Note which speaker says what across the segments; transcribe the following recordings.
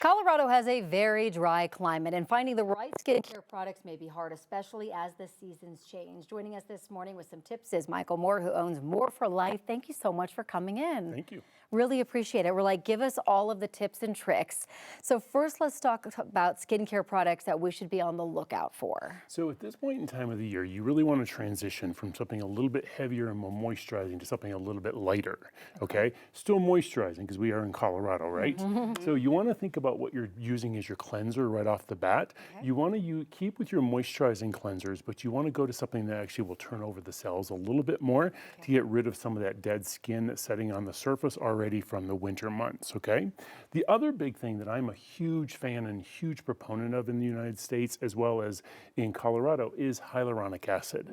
Speaker 1: Colorado has a very dry climate, and finding the right skincare products may be hard, especially as the seasons change. Joining us this morning with some tips is Michael Moore, who owns More for Life. Thank you so much for coming in.
Speaker 2: Thank you.
Speaker 1: Really appreciate it. We're like, give us all of the tips and tricks. So first, let's talk about skincare products that we should be on the lookout for.
Speaker 2: So at this point in time of the year, you really want to transition from something a little bit heavier and more moisturizing to something a little bit lighter, okay? Still moisturizing because we are in Colorado, right? So you want to think about what you're using as your cleanser right off the bat. Okay. You want to keep with your moisturizing cleansers, but you want to go to something that actually will turn over the cells a little bit more to get rid of some of that dead skin that's setting on the surface already from the winter months, okay? The other big thing that I'm a huge fan and huge proponent of in the United States as well as in Colorado is hyaluronic acid.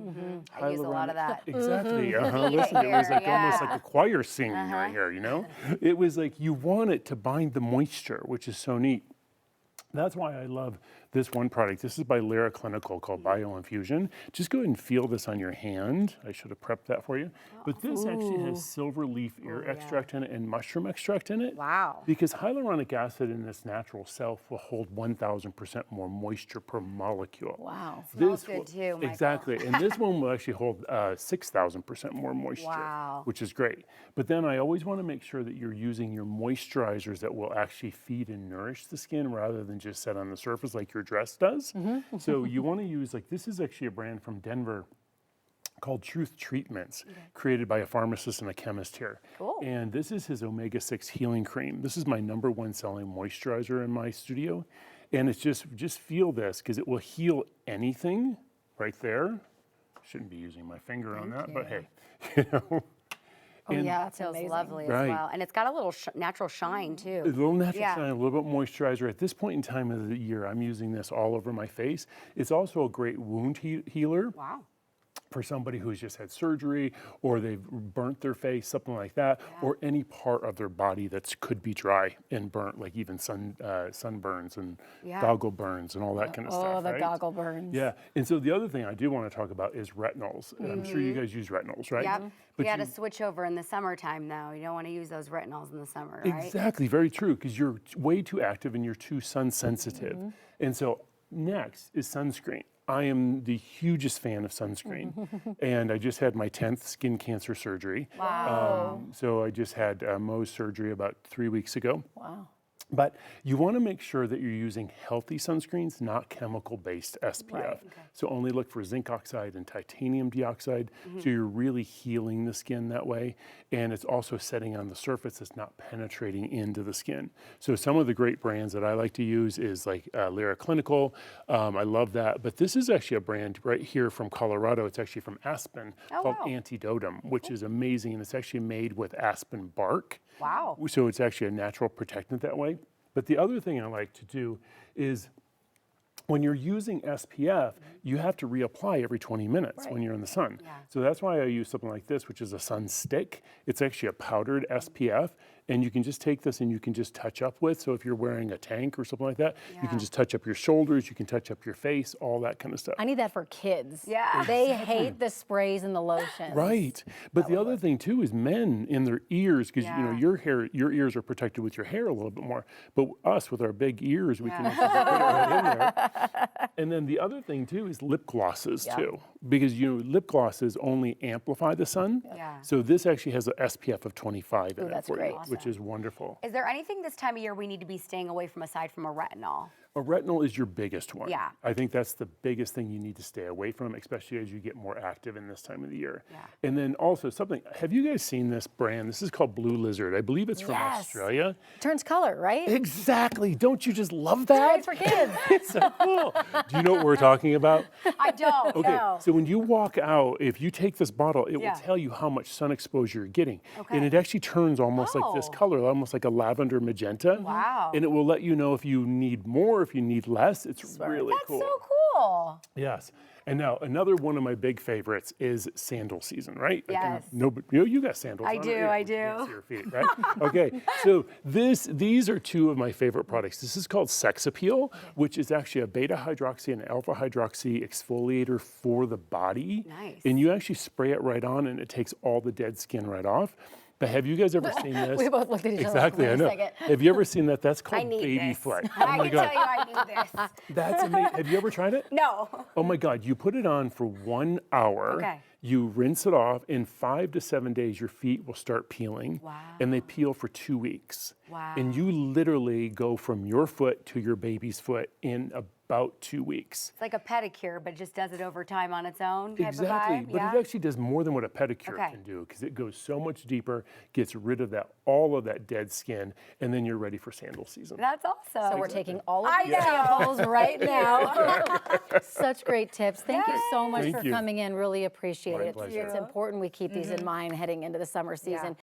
Speaker 1: I use a lot of that.
Speaker 2: Exactly. Listen, it was like almost like a choir singing right here, you know? It was like you want it to bind the moisture, which is so neat. That's why I love this one product. This is by Lyra Clinical called Bioinfusion. Just go ahead and feel this on your hand. I should have prepped that for you. But this actually has silver leaf ear extract in it and mushroom extract in it.
Speaker 1: Wow.
Speaker 2: Because hyaluronic acid in its natural self will hold 1,000% more moisture per molecule.
Speaker 1: Wow.
Speaker 3: Smells good too, Michael.
Speaker 2: Exactly. And this one will actually hold 6,000% more moisture, which is great. But then I always want to make sure that you're using your moisturizers that will actually feed and nourish the skin rather than just set on the surface like your dress does. So you want to use, like, this is actually a brand from Denver called Truth Treatments, created by a pharmacist and a chemist here.
Speaker 1: Cool.
Speaker 2: And this is his omega-6 healing cream. This is my #1 selling moisturizer in my studio. And it's just feel this, because it will heal anything right there. Shouldn't be using my finger on that, but hey, you know.
Speaker 1: Oh, yeah,
Speaker 3: It feels
Speaker 1: amazing.
Speaker 3: lovely as well. And it's got a little natural shine too.
Speaker 2: A little natural shine, a little bit moisturizer. At this point in time of the year, I'm using this all over my face. It's also a great wound healer.
Speaker 3: Wow.
Speaker 2: For somebody who's just had surgery or they've burnt their face, something like that, or any part of their body that could be dry and burnt, like even sunburns and goggle burns and all that kind of stuff.
Speaker 1: Oh, the
Speaker 2: right?
Speaker 1: goggle burns.
Speaker 2: Yeah, and so the other thing I do want to talk about is retinols. I'm sure you guys use retinols, right?
Speaker 3: Yep.
Speaker 2: But
Speaker 3: You got to switch over in the summertime though. You don't want to use those retinols in the summer, right?
Speaker 2: Exactly, very true, because you're way too active and you're too sun sensitive. And so next is sunscreen. I am the hugest fan of sunscreen, and I just had my 10th skin cancer surgery.
Speaker 1: Wow.
Speaker 2: So I just had Mohs surgery about 3 weeks ago.
Speaker 1: Wow.
Speaker 2: But you want to make sure that you're using healthy sunscreens, not chemical-based SPF.
Speaker 1: Right.
Speaker 2: So only look for zinc oxide and titanium dioxide. So you're really healing the skin that way. And it's also setting on the surface. It's not penetrating into the skin. So some of the great brands that I like to use is like Lyra Clinical. I love that. But this is actually a brand right here from Colorado. It's actually from Aspen called Antidotum, which is amazing. And it's actually made with aspen bark.
Speaker 3: Wow.
Speaker 2: So it's actually a natural protectant that way. But the other thing I like to do is when you're using SPF, you have to reapply every 20 minutes when you're in the sun. So that's why I use something like this, which is a sun stick. It's actually a powdered SPF, and you can just take this and you can just touch up with. So if you're wearing a tank or something like that, you can just touch up your shoulders, you can touch up your face, all that kind of stuff.
Speaker 1: I need that for kids.
Speaker 3: Yeah.
Speaker 1: They hate the sprays and the lotions.
Speaker 2: Right. But the other thing too is men in their ears, because you know your ears are protected with your hair a little bit more. But us with our big ears, we can actually put it right in there. And then the other thing too is lip glosses too, because you know lip glosses only amplify the sun. So this actually has an SPF of 25 in it for you, which is wonderful.
Speaker 3: Is there anything this time of year we need to be staying away from aside from a retinol?
Speaker 2: A retinol is your biggest one.
Speaker 3: Yeah.
Speaker 2: I think that's the biggest thing you need to stay away from, especially as you get more active in this time of the year. And then also something, have you guys seen this brand? This is called Blue Lizard. I believe it's from Australia.
Speaker 1: Turns color, right?
Speaker 2: Exactly. Don't you just love that?
Speaker 1: It's great for kids.
Speaker 2: It's so cool. Do you know what we're talking about?
Speaker 3: I don't.
Speaker 2: Okay,
Speaker 3: No.
Speaker 2: so when you walk out, if you take this bottle, it will tell you how much sun exposure you're getting. And it actually turns almost like this color, almost like a lavender magenta.
Speaker 3: Wow.
Speaker 2: And it will let you know if you need more, if you need less. It's really cool.
Speaker 3: That's so cool.
Speaker 2: Yes. And now another one of my big favorites is sandal season, right?
Speaker 3: Yes.
Speaker 2: You got sandals on.
Speaker 3: I do.
Speaker 2: You can't see your feet, right? Okay, so these are two of my favorite products. This is called Sex Appeal, which is actually a beta hydroxy and alpha hydroxy exfoliator for the body.
Speaker 3: Nice.
Speaker 2: And you actually spray it right on and it takes all the dead skin right off. But have you guys ever seen this?
Speaker 1: We both looked at each other.
Speaker 2: Exactly,
Speaker 1: Like,
Speaker 2: I
Speaker 1: "Wait a
Speaker 2: know.
Speaker 1: second."
Speaker 2: Have you ever seen that? That's called
Speaker 3: need
Speaker 2: baby
Speaker 3: this.
Speaker 2: foot.
Speaker 3: I
Speaker 2: Oh my
Speaker 3: can
Speaker 2: God.
Speaker 3: tell you I do this.
Speaker 2: That's amazing. Have you ever tried it?
Speaker 3: No.
Speaker 2: Oh my God, you put it on for 1 hour.
Speaker 3: Okay.
Speaker 2: You rinse it off. In 5 to 7 days, your feet will start peeling.
Speaker 3: Wow.
Speaker 2: And they peel for 2 weeks.
Speaker 3: Wow.
Speaker 2: And you literally go from your foot to your baby's foot in about 2 weeks.
Speaker 3: It's like a pedicure, but it just does it over time on its own type
Speaker 2: Exactly,
Speaker 3: of vibe.
Speaker 2: but
Speaker 3: Yeah.
Speaker 2: it actually does more than what a pedicure
Speaker 3: Okay.
Speaker 2: can do because it goes so much deeper, gets rid of all of that dead skin, and then you're ready for sandal season.
Speaker 3: That's awesome.
Speaker 1: So we're taking all of
Speaker 3: I
Speaker 1: these
Speaker 3: know.
Speaker 1: samples right now. Such great tips. Thank you so much
Speaker 2: Thank
Speaker 1: for
Speaker 2: you.
Speaker 1: coming in. Really appreciate
Speaker 2: My
Speaker 1: it.
Speaker 2: pleasure.
Speaker 1: It's important we keep these in mind heading into the summer season.